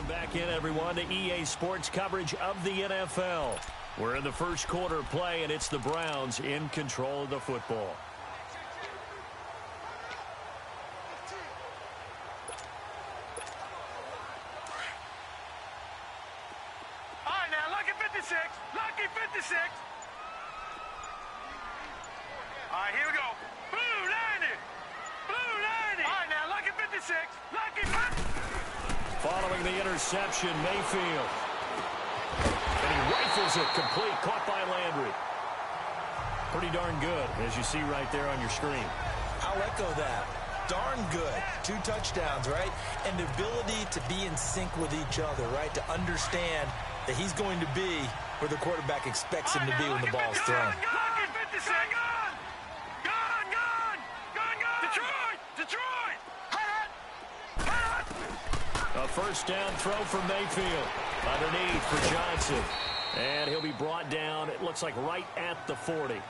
Welcome back in, everyone, to EA Sports coverage of the NFL. We're in the first quarter of play, and it's the Browns in control of the football. All right, now, lucky 56. Lucky 56. All right, here we go. Blue 90. Blue 90. All right, now, lucky 56. Lucky 50. Following the interception, Mayfield. And he rifles it complete, caught by Landry. Pretty darn good, as you see right there on your screen. I'll echo that. Darn good. 2 touchdowns, right? And the ability to be in sync with each other, right? To understand that he's going to be where the quarterback expects him to be when the ball's thrown. Lucky 56. Gone. Gone, gone. Gone, gone. Detroit. Detroit. A first down throw from Mayfield. Underneath for Johnson. And he'll be brought down, it looks like right at the 40.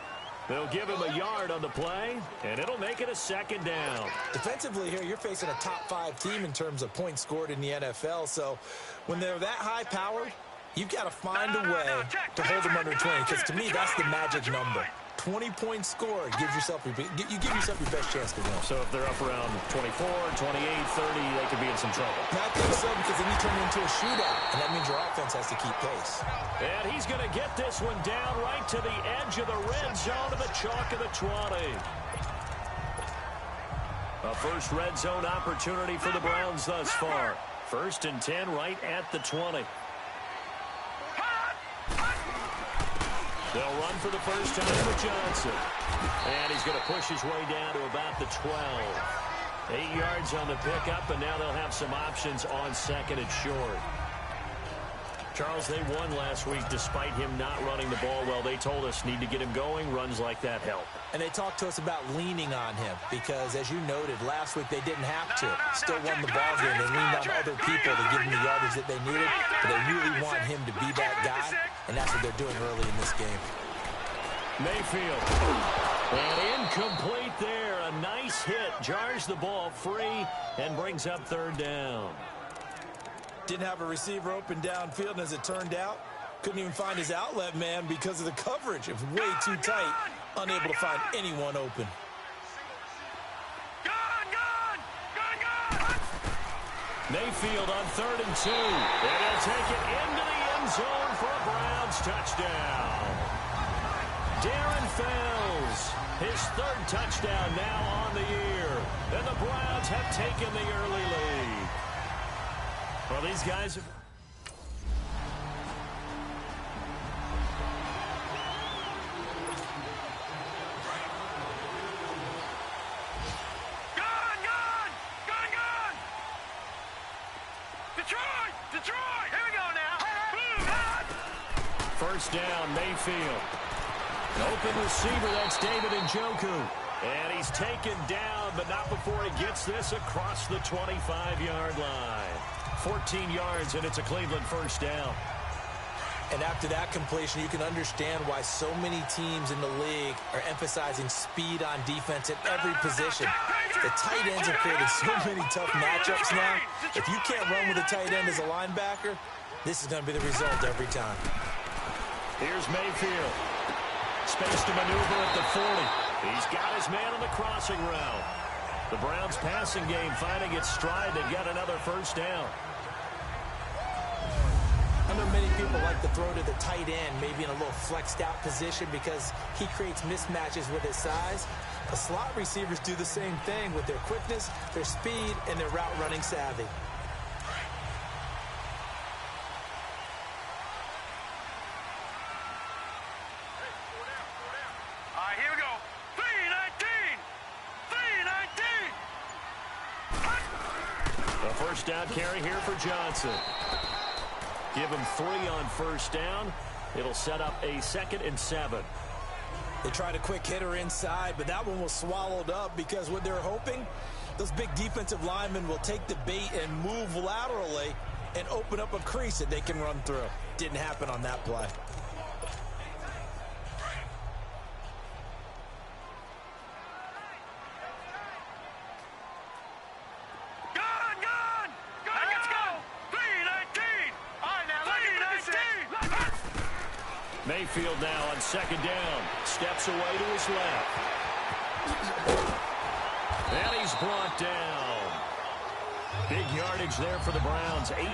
They'll give him a yard on the play, and it'll make it a second down. Defensively here, you're facing a top 5 team in terms of points scored in the NFL. So when they're that high powered, you've got to find a way to hold them under 20. Because to me, that's the magic number. 20-point score, you give yourself your best chance to win. So if they're up around 24, 28, 30, they could be in some trouble. I think so, because then you turn it into a shootout, and that means your offense has to keep pace. And he's going to get this one down right to the edge of the red zone of the chalk of the 20. A first red zone opportunity for the Browns thus far. 1st and 10 right at the 20. They'll run for the first time with Johnson. And he's going to push his way down to about the 12. 8 yards on the pickup, and now they'll have some options on 2nd and short. Charles, they won last week despite him not running the ball well. They told us need to get him going. Runs like that help. And they talked to us about leaning on him because, as you noted, last week they didn't have to. Still won the ball game. They leaned on other people to give him the yardage that they needed, but they really want him to be that guy, and that's what they're doing early in this game. Mayfield. And incomplete there. A nice hit. Jars the ball free and brings up 3rd down. Didn't have a receiver open downfield, and as it turned out, couldn't even find his outlet man because of the coverage. It was way too tight, unable to find anyone open. Gone, gone. Gone, gone. Mayfield on 3rd and 2. And he'll take it into the end zone for a Browns touchdown. Darren Fells, his 3rd touchdown now on the year. And the Browns have taken the early lead. Well, these guys have... Gone, gone. Gone, gone. Detroit. Detroit. Here we go now. Blue, hot. First down, Mayfield. Open receiver, that's David Njoku. And he's taken down, but not before he gets this across the 25-yard line. 14 yards, and it's a Cleveland first down. And after that completion, you can understand why so many teams in the league are emphasizing speed on defense at every position. The tight ends have created so many tough matchups now. If you can't run with a tight end as a linebacker, this is going to be the result every time. Here's Mayfield. Space to maneuver at the 40. He's got his man on the crossing route. The Browns passing game finding its stride. They've got another first down. I know many people like to throw to the tight end, maybe in a little flexed out position because he creates mismatches with his size. The slot receivers do the same thing with their quickness, their speed, and their route running savvy. All right, here we go. 319. 319. The first down carry here for Johnson. Give him 3 on first down. It'll set up a 2nd and 7. They tried a quick hitter inside, but that one was swallowed up because what they're hoping, those big defensive linemen will take the bait and move laterally and open up a crease that they can run through. Didn't happen on that play. Gone, gone. Gone, let's go. 319. Mayfield now on second down. Steps away to his left. And he's brought down. Big yardage there for the Browns, 18.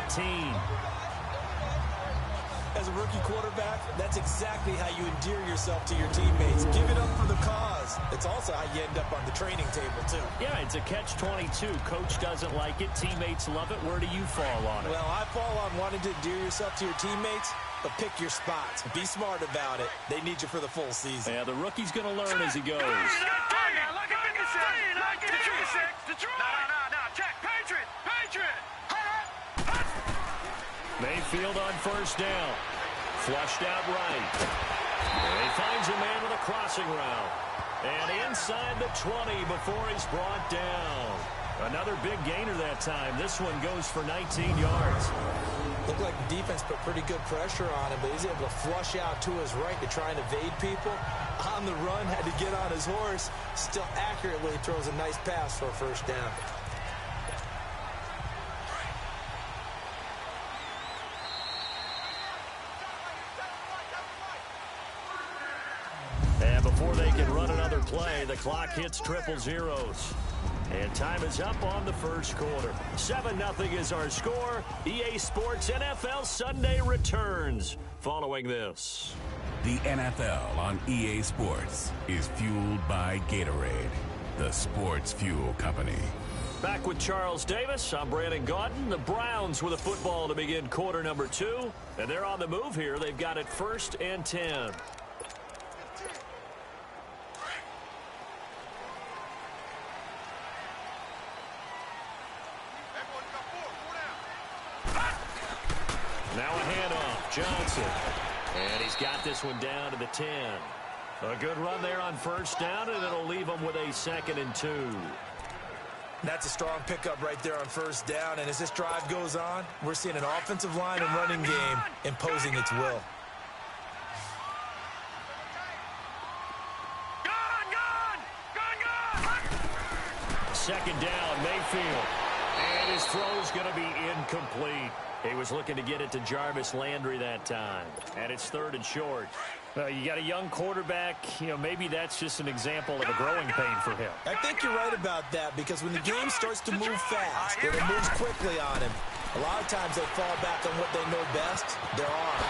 As a rookie quarterback, that's exactly how you endear yourself to your teammates. Give it up for the cause. It's also how you end up on the training table, too. Yeah, it's a catch-22. Coach doesn't like it. Teammates love it. Where do you fall on it? Well, I fall on wanting to endear yourself to your teammates, but pick your spots. Be smart about it. They need you for the full season. Yeah, the rookie's going to learn as he goes. Mayfield on first down. Flushed out right. And he finds a man with a crossing route. And inside the 20 before he's brought down. Another big gainer that time. This one goes for 19 yards. Looked like the defense put pretty good pressure on him, but he's able to flush out to his right to try and evade people. On the run, had to get on his horse. Still accurately throws a nice pass for a first down. And before they can run another play, the clock hits triple zeros. And time is up on the first quarter. 7-0 is our score. EA Sports NFL Sunday returns following this. The NFL on EA Sports is fueled by Gatorade, the sports fuel company. Back with Charles Davis. I'm Brandon Gaudin. The Browns with a football to begin quarter number 2. And they're on the move here. They've got it 1st and 10. Now a handoff, Johnson. And he's got this one down to the 10. A good run there on first down, and it'll leave him with a 2nd and 2. That's a strong pickup right there on first down, and as this drive goes on, we're seeing an offensive line and running game imposing its will. Second down, Mayfield. And his throw's going to be incomplete. He was looking to get it to Jarvis Landry that time. And it's 3rd and short. You got a young quarterback. Maybe that's just an example of a growing pain for him. I think you're right about that, because when the game starts to move fast and it moves quickly on him, a lot of times they fall back on what they know best, their arm.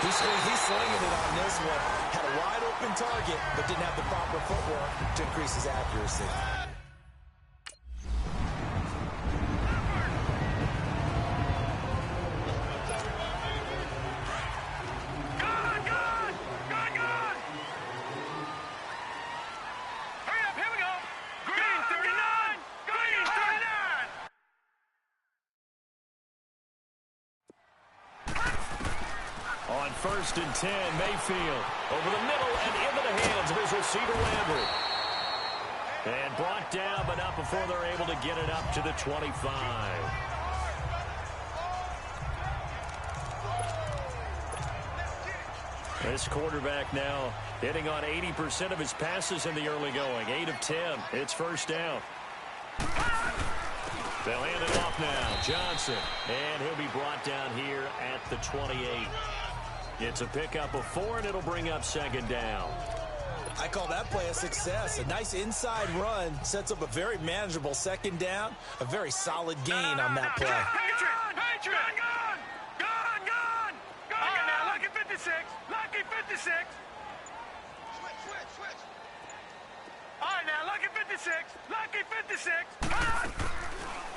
He's slinging it on this one. Had a wide open target, but didn't have the proper footwork to increase his accuracy. On 1st and 10, Mayfield over the middle and into the hands of his receiver Landry. And brought down, but not before they're able to get it up to the 25. This quarterback now hitting on 80% of his passes in the early going. 8 of 10. It's first down. They'll hand it off now. Johnson. And he'll be brought down here at the 28. It's a pickup of 4, and it'll bring up 2nd down. I call that play a success. A nice inside run sets up a very manageable 2nd down. A very solid gain on that play. Lucky 56. Lucky 56. All right, now, lucky 56. Lucky 56.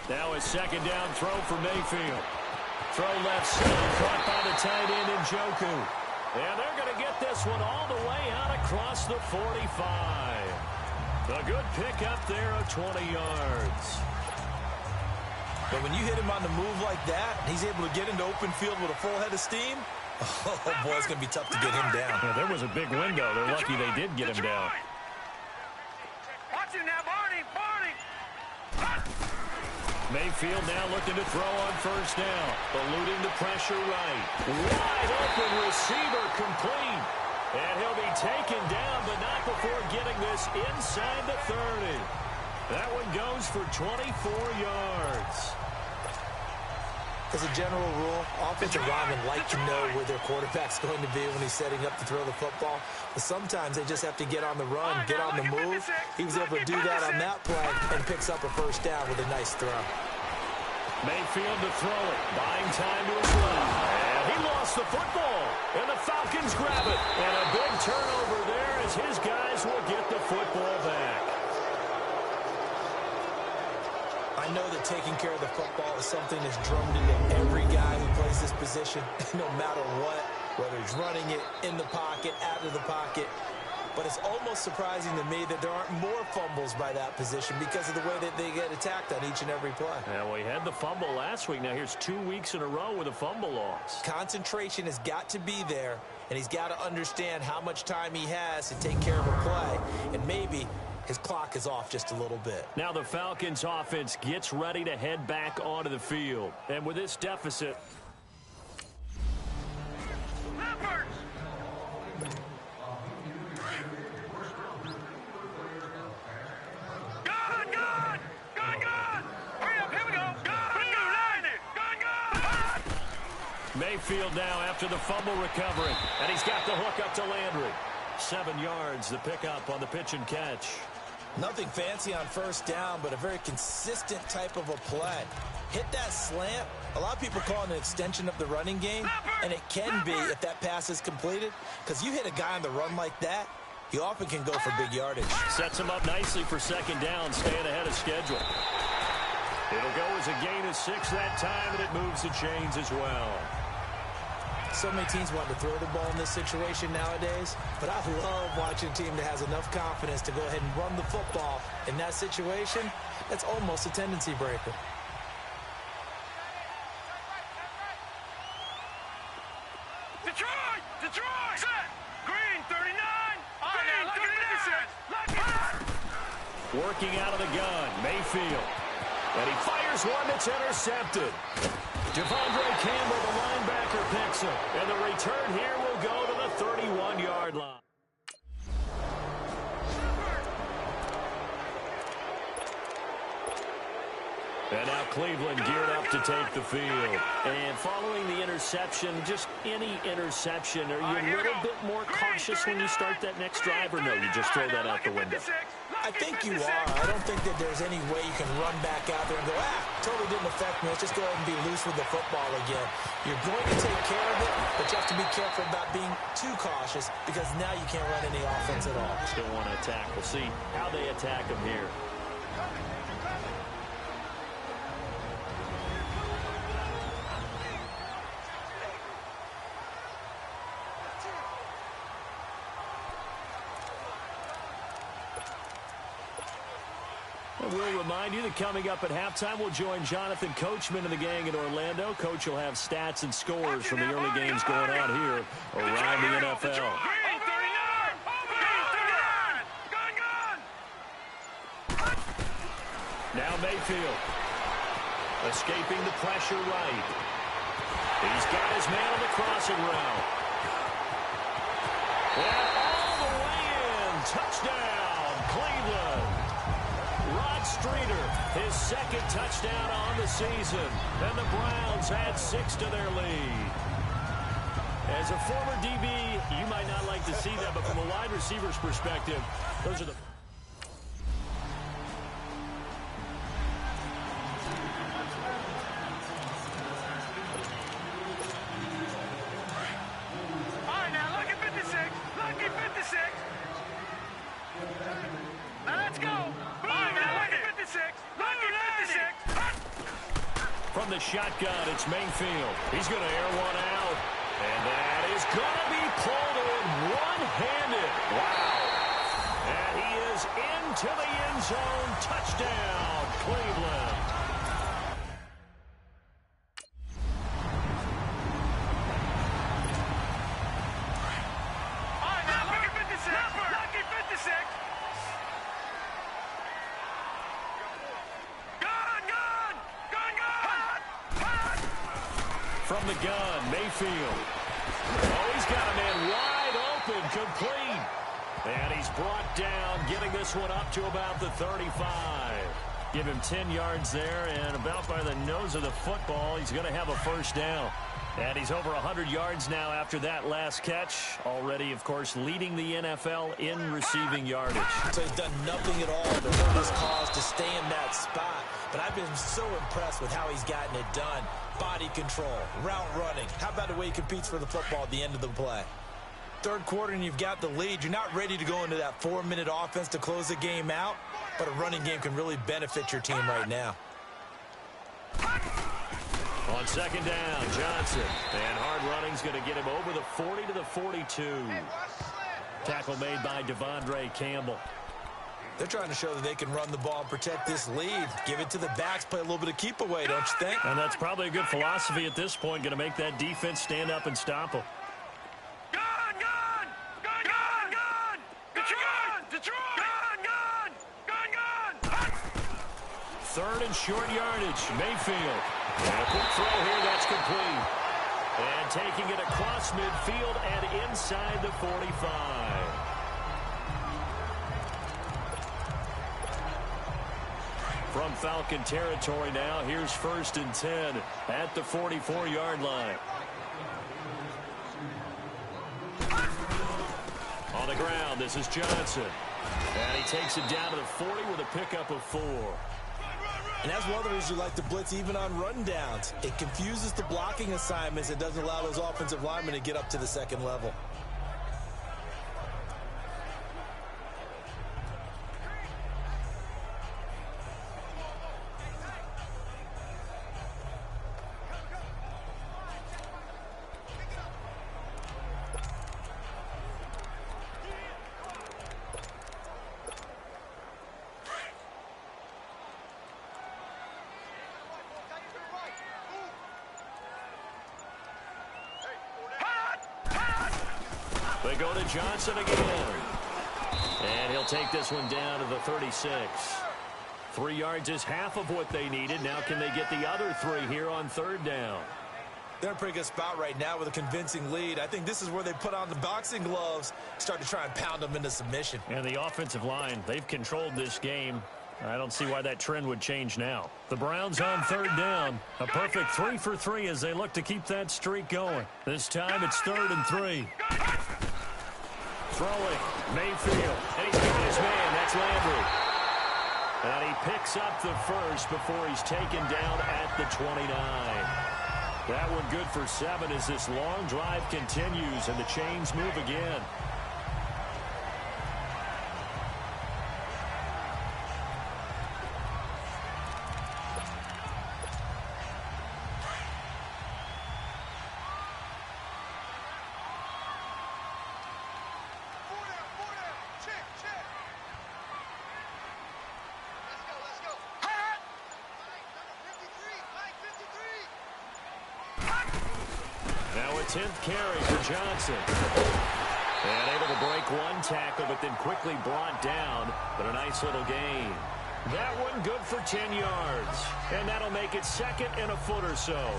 Now a 2nd down throw for Mayfield. Throw left side, caught by the tight end in Njoku. And they're going to get this one all the way out across the 45. A good pickup there of 20 yards. But when you hit him on the move like that, he's able to get into open field with a full head of steam, oh, boy, it's going to be tough to get him down. Yeah, there was a big window. They're lucky they did get him down. Watch him now, Barney. Mayfield now looking to throw on first down. Eluding the pressure right. Wide open receiver complete. And he'll be taken down, but not before getting this inside the 30. That one goes for 24 yards. As a general rule, offensive linemen like to know where their quarterback's going to be when he's setting up to throw the football. But sometimes they just have to get on the run, get on the move. He was able to do that on that play and picks up a first down with a nice throw. Mayfield to throw it, buying time to his left. And he lost the football, and the Falcons grab it. And a big turnover there as his guys will get the football back. I know that taking care of the football is something that's drummed into every guy who plays this position, no matter what, whether he's running it, in the pocket, out of the pocket. But it's almost surprising to me that there aren't more fumbles by that position because of the way that they get attacked on each and every play. Yeah, well, he had the fumble last week. Now here's 2 weeks in a row with a fumble loss. Concentration has got to be there, and he's got to understand how much time he has to take care of a play, and maybe his clock is off just a little bit. Now the Falcons offense gets ready to head back onto the field. And with this deficit, Mayfield now after the fumble recovery. And he's got the hook up to Landry. 7 yards, the pickup on the pitch and catch. Nothing fancy on first down, but a very consistent type of a play. Hit that slant. A lot of people call it an extension of the running game, and it can be if that pass is completed, because you hit a guy on the run like that, he often can go for big yardage. Sets him up nicely for second down, staying ahead of schedule. It'll go as a gain of 6 that time, and it moves the chains as well. So many teams want to throw the ball in this situation nowadays, but I love watching a team that has enough confidence to go ahead and run the football. In that situation, that's almost a tendency breaker. Detroit! Detroit! Set! Green, 39! Green, 39! Working out of the gun, Mayfield. And he fires one that's intercepted. Devondre Campbell, the linebacker, picks him. And the return here will go to the 31-yard line. And now Cleveland geared up to take the field. And following the interception, just any interception, are you a little bit more cautious when you start that next drive, or no, you just throw that out the window? I think you are. I don't think that there's any way you can run back out there and go, totally didn't affect me. Let's just go ahead and be loose with the football again. You're going to take care of it, but you have to be careful about being too cautious because now you can't run any offense at all. Still want to attack. We'll see how they attack him here. We'll remind you that coming up at halftime, we'll join Jonathan Coachman and the gang in Orlando. Coach will have stats and scores from the early games going on here around the NFL. Now Mayfield escaping the pressure right. He's got his man on the crossing route. And all the way in. Touchdown, Cleveland. Streeter, his second touchdown on the season, and the Browns add 6 to their lead. As a former DB, you might not like to see that, but from a wide receiver's perspective, those are the... All right, now, lucky 56. Lucky 56. Now, let's go. From the shotgun, it's Mayfield. He's going to air one out. And that is going to be pulled in one-handed. Wow. And he is into the end zone. Touchdown, Cleveland. All right, now, lucky 56. Lucky 56. From the gun, Mayfield. Oh, he's got a man wide open, complete. And he's brought down, getting this one up to about the 35. Give him 10 yards there, and about by the nose of the football, he's going to have a first down. And he's over 100 yards now after that last catch. Already, of course, leading the NFL in receiving yardage. So he's done nothing at all to hurt his cause to stay in that spot. But I've been so impressed with how he's gotten it done. Body control, route running. How about the way he competes for the football at the end of the play? Third quarter and you've got the lead. You're not ready to go into that 4-minute offense to close the game out. But a running game can really benefit your team right now. On second down, Johnson. And hard running's going to get him over the 40 to the 42. Tackle made by Devondre Campbell. They're trying to show that they can run the ball and protect this lead. Give it to the backs, play a little bit of keep away, don't you think? And that's probably a good philosophy at this point, going to make that defense stand up and stop them. Third and short yardage, Mayfield. And a quick throw here, that's complete. And taking it across midfield and inside the 45. From Falcon territory now, here's 1st and 10 at the 44-yard line. On the ground, this is Johnson. And he takes it down to the 40 with a pickup of 4. And that's one of the reasons you like to blitz even on rundowns. It confuses the blocking assignments. It doesn't allow those offensive linemen to get up to the second level. They go to Johnson again. And he'll take this one down to the 36. 3 yards is half of what they needed. Now can they get the other 3 here on 3rd down? They're in a pretty good spot right now with a convincing lead. I think this is where they put on the boxing gloves, start to try and pound them into submission. And the offensive line, they've controlled this game. I don't see why that trend would change now. The Browns on 3rd down. A perfect 3 for 3 as they look to keep that streak going. This time it's 3rd and 3. Throwing, Mayfield, and he's got his man, that's Landry. And he picks up the first before he's taken down at the 29. That one good for 7 as this long drive continues and the chains move again. Now a 10th carry for Johnson. And able to break one tackle, but then quickly brought down. But a nice little gain. That one good for 10 yards. And that'll make it 2nd and a foot or so.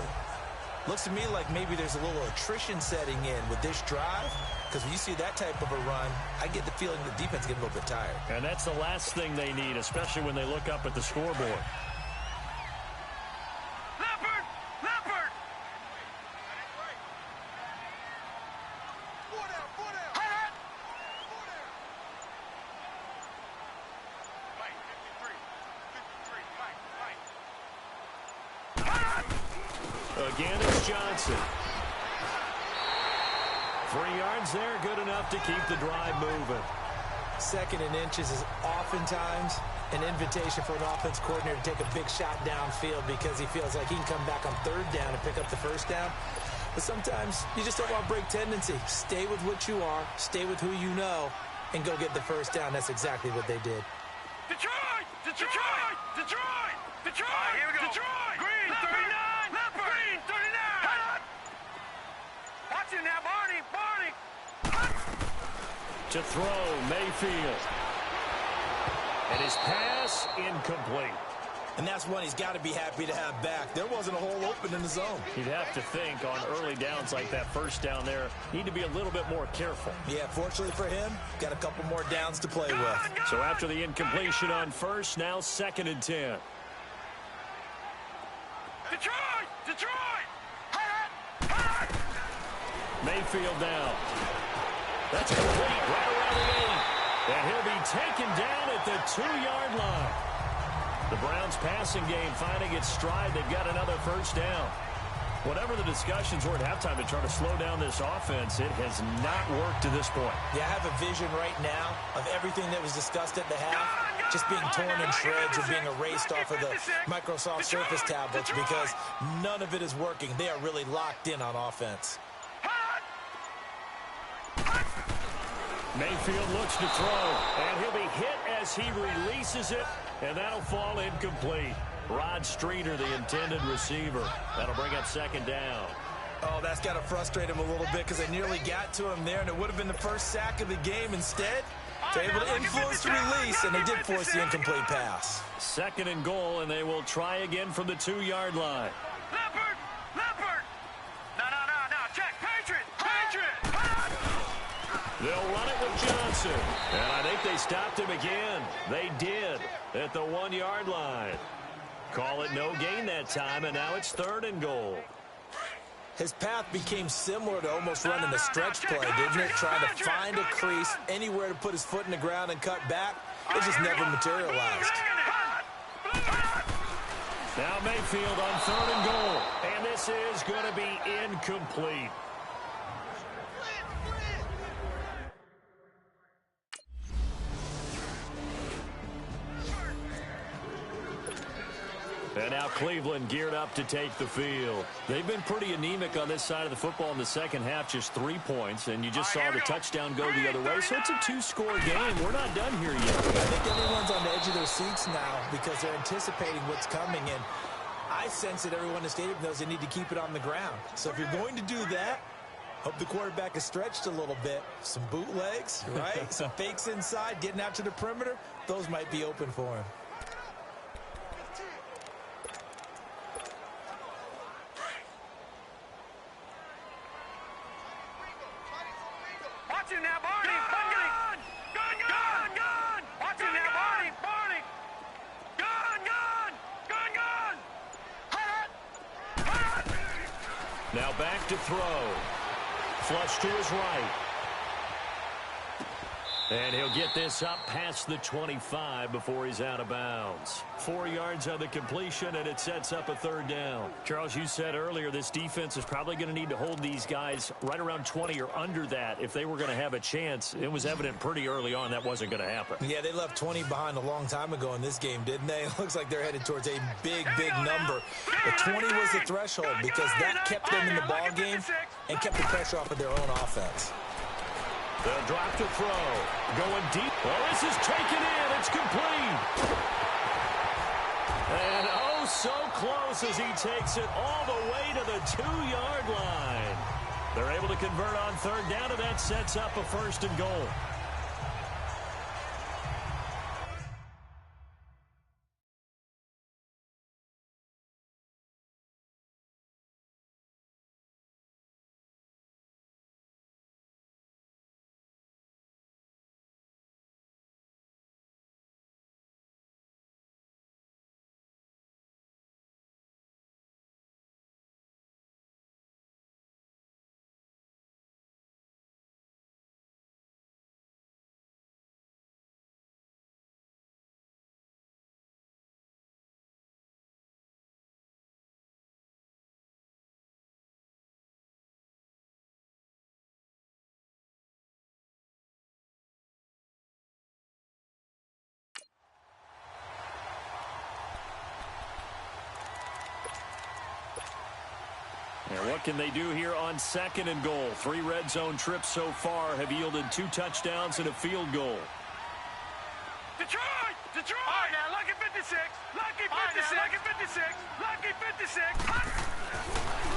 Looks to me like maybe there's a little attrition setting in with this drive. Because when you see that type of a run, I get the feeling the defense getting a little bit tired. And that's the last thing they need, especially when they look up at the scoreboard. Again, it's Johnson. 3 yards there, good enough to keep the drive moving. 2nd and inches is oftentimes an invitation for an offense coordinator to take a big shot downfield because he feels like he can come back on 3rd down and pick up the 1st down. But sometimes you just don't want to break tendency. Stay with what you are, stay with who you know, and go get the 1st down. That's exactly what they did. Detroit! Detroit! Detroit! Detroit! Here we go. Detroit! Green, 39! Leopard! Green, 39! Watch it now, Barney! Barney! To throw, Mayfield. And his pass incomplete. And that's one he's got to be happy to have back. There wasn't a hole open in the zone. You'd have to think on early downs like that 1st down there, need to be a little bit more careful. Yeah, fortunately for him, got a couple more downs to play with. So after the incompletion on 1st, now 2nd and 10. Detroit! Detroit! Mayfield down. That's complete right around the 8. And he'll be taken down at the 2-yard line. The Browns passing game finding its stride. They've got another first down. Whatever the discussions were at halftime to try to slow down this offense, it has not worked to this point. Yeah, I have a vision right now of everything that was discussed at the half just being torn in shreds or being erased off of the Microsoft Surface tablets because none of it is working. They are really locked in on offense. Mayfield looks to throw, and he'll be hit as he releases it, and that'll fall incomplete. Rod Streeter, the intended receiver. That'll bring up second down. Oh, that's got to frustrate him a little bit because they nearly got to him there, and it would have been the first sack of the game. Instead, they're able to influence the release, and they did force the incomplete pass. Second and goal, and they will try again from the 2-yard line. Leopard! Leopard! No, check! Patriot! Patriot! They'll run it with Johnson, and I think they stopped him again. They did at the 1-yard line. Call it no gain that time, and now it's third and goal. His path became similar to almost running a stretch play, didn't it? Trying to find a crease, anywhere to put his foot in the ground and cut back. It just never materialized. Now Mayfield on third and goal, and this is going to be incomplete. And now Cleveland geared up to take the field. They've been pretty anemic on this side of the football in the second half, just 3 points, and you just saw the touchdown go the other way. So it's a 2-score game. We're not done here yet. I think everyone's on the edge of their seats now because they're anticipating what's coming, and I sense that everyone in the stadium knows they need to keep it on the ground. So if you're going to do that, hope the quarterback is stretched a little bit. Some bootlegs, right? Some fakes inside, getting out to the perimeter. Those might be open for him. Watch him now, Barney! Gun! Watch him now, Barney! Gun! Now back to throw. Flush to his right. And he'll get this up past the 25 before he's out of bounds. 4 yards on the completion, and it sets up a third down. Charles, you said earlier this defense is probably going to need to hold these guys right around 20 or under that if they were going to have a chance. It was evident pretty early on that wasn't going to happen. Yeah, they left 20 behind a long time ago in this game, didn't they? It looks like they're headed towards a big number. The 20 was the threshold because that kept them in the ball game and kept the pressure off of their own offense. They'll drop to throw. Going deep. Oh, this is taken in. It's complete. And oh, so close as he takes it all the way to the 2-yard line. They're able to convert on third down, and that sets up a first and goal. And what can they do here on second and goal? 3 red zone trips so far have yielded 2 touchdowns and a field goal. Detroit! All right, now, lucky 56. Lucky 56. Lucky 56.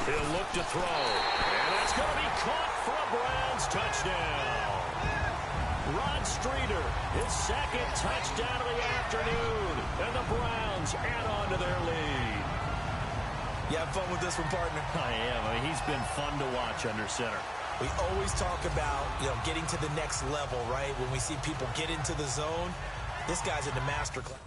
He'll look to throw. And that's going to be caught for a Browns touchdown. Rod Streeter, his second touchdown of the afternoon. And the Browns add on to their lead. You have fun with this one, partner? I am. I mean, he's been fun to watch under center. We always talk about, getting to the next level, right? When we see people get into the zone, this guy's in the master class.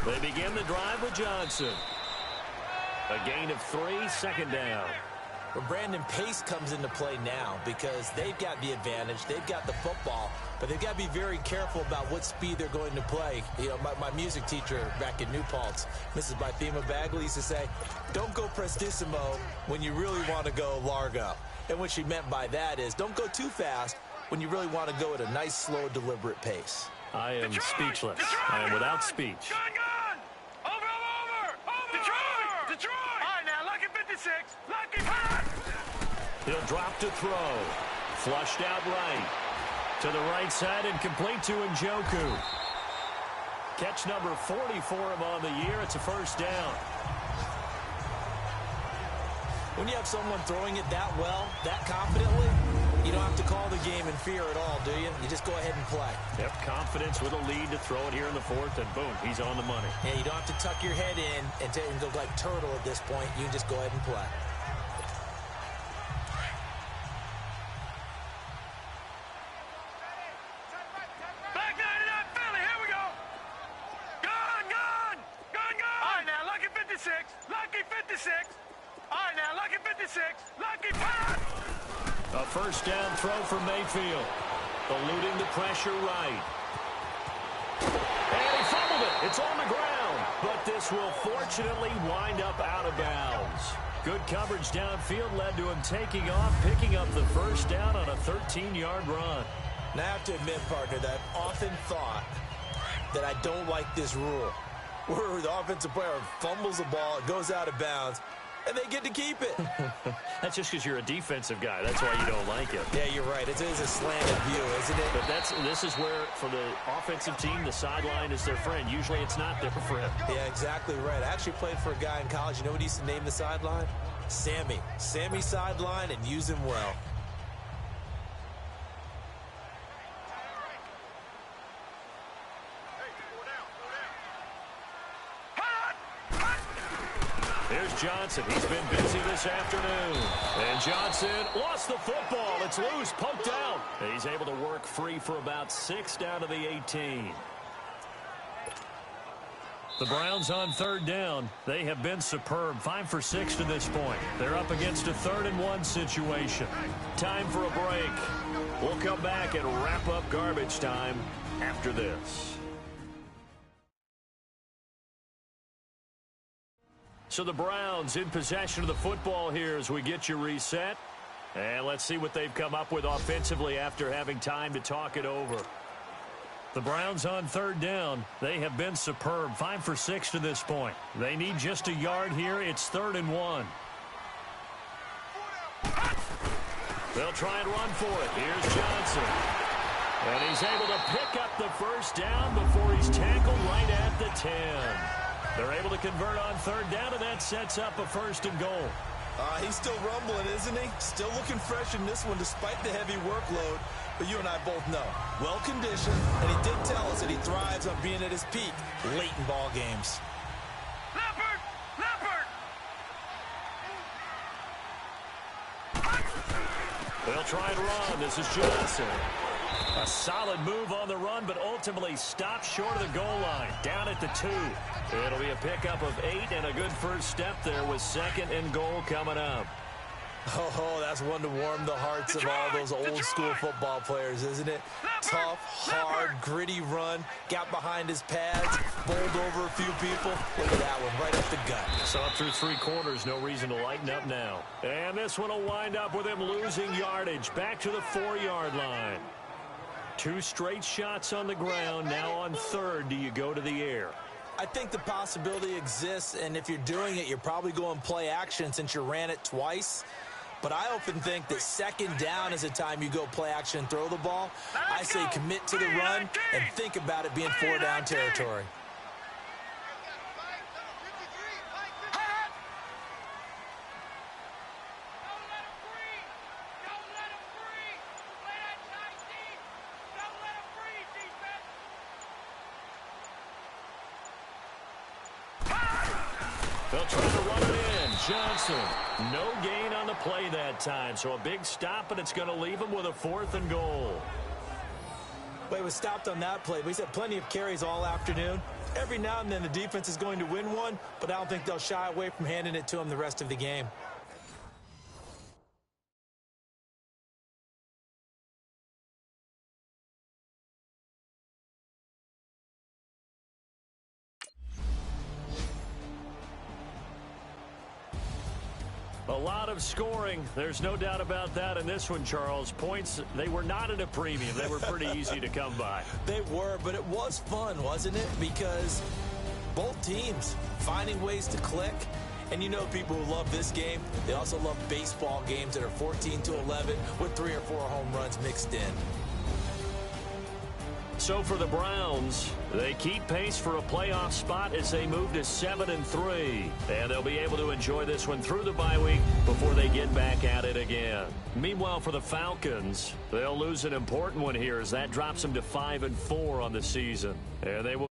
They begin the drive with Johnson. A gain of 3, second down. Well, Brandon, pace comes into play now because they've got the advantage. They've got the football, but they've got to be very careful about what speed they're going to play. You know, my music teacher back in New Paltz, Mrs. Bythema Bagley, used to say, don't go prestissimo when you really want to go largo. And what she meant by that is don't go too fast when you really want to go at a nice, slow, deliberate pace. I am speechless. I am without speech. Gun! Over! Detroit! All right, now, lucky 56. Lucky pass! He'll drop to throw. Flushed out right. To the right side and complete to Njoku. Catch number 40 for him on the year. It's a first down. When you have someone throwing it that well, that confidently, you don't have to call the game in fear at all, do you? You just go ahead and play. Yep, confidence with a lead to throw it here in the fourth, and boom, he's on the money. Yeah, you don't have to tuck your head in and go like turtle at this point. You can just go ahead and play. Back 99 Philly, here we go. Gun! All right, now, lucky 56. Lucky 56. All right, now, lucky 56. Lucky pass! A first down throw for Mayfield. Eluding the pressure right. And he fumbled it. It's on the ground. But this will fortunately wind up out of bounds. Good coverage downfield led to him taking off, picking up the first down on a 13-yard run. Now, I have to admit, partner, that I've often thought that I don't like this rule, where the offensive player fumbles the ball, it goes out of bounds, and they get to keep it. That's just because you're a defensive guy. That's why you don't like it. Yeah, you're right. It is a slanted view, isn't it? But this is where, for the offensive team, the sideline is their friend. Usually it's not their friend. Yeah, exactly right. I actually played for a guy in college. You know what he used to name the sideline? Sammy. Sammy sideline, and use him well. Here's Johnson. He's been busy this afternoon. And Johnson lost the football. It's loose, poked out. He's able to work free for about 6 down to the 18. The Browns on third down. They have been superb. 5 for 6 to this point. They're up against a 3rd and 1 situation. Time for a break. We'll come back and wrap up garbage time after this. So the Browns in possession of the football here as we get you reset. And let's see what they've come up with offensively after having time to talk it over. The Browns on third down. They have been superb. 5 for 6 to this point. They need just a yard here. It's 3rd and 1. They'll try and run for it. Here's Johnson. And he's able to pick up the first down before he's tackled right at the 10. They're able to convert on third down, and that sets up a 1st and goal. He's still rumbling, isn't he? Still looking fresh in this one despite the heavy workload. But you and I both know, well-conditioned, and he did tell us that he thrives on being at his peak late in ball games. Leopard! They'll try and run. This is Johnson. A solid move on the run, but ultimately stopped short of the goal line. Down at the 2. It'll be a pickup of 8 and a good first step there with 2nd and goal coming up. Oh, that's one to warm the hearts of all those old-school football players, isn't it? Tough, hard, gritty run. Got behind his pads, bowled over a few people. Look at that one, right up the gut. So up through 3 quarters, no reason to lighten up now. And this one will wind up with him losing yardage. Back to the 4-yard line. 2 straight shots on the ground. Now on third, do you go to the air? I think the possibility exists, and if you're doing it, you're probably going play action since you ran it twice. But I often think that 2nd down is a time you go play action and throw the ball. I say commit to the run and think about it being 4-down territory. They'll try to run it in. Johnson, no gain on the play that time. So a big stop, and it's going to leave him with a 4th and goal. Well, he was stopped on that play, but he's had plenty of carries all afternoon. Every now and then the defense is going to win one, but I don't think they'll shy away from handing it to them the rest of the game. A lot of scoring. There's no doubt about that in this one, Charles. Points, they were not at a premium. They were pretty easy to come by. They were, but it was fun, wasn't it? Because both teams finding ways to click. And you know people who love this game, they also love baseball games that are 14-11 with 3 or 4 home runs mixed in. So for the Browns, they keep pace for a playoff spot as they move to 7-3. And they'll be able to enjoy this one through the bye week before they get back at it again. Meanwhile, for the Falcons, they'll lose an important one here as that drops them to 5-4 on the season. And they will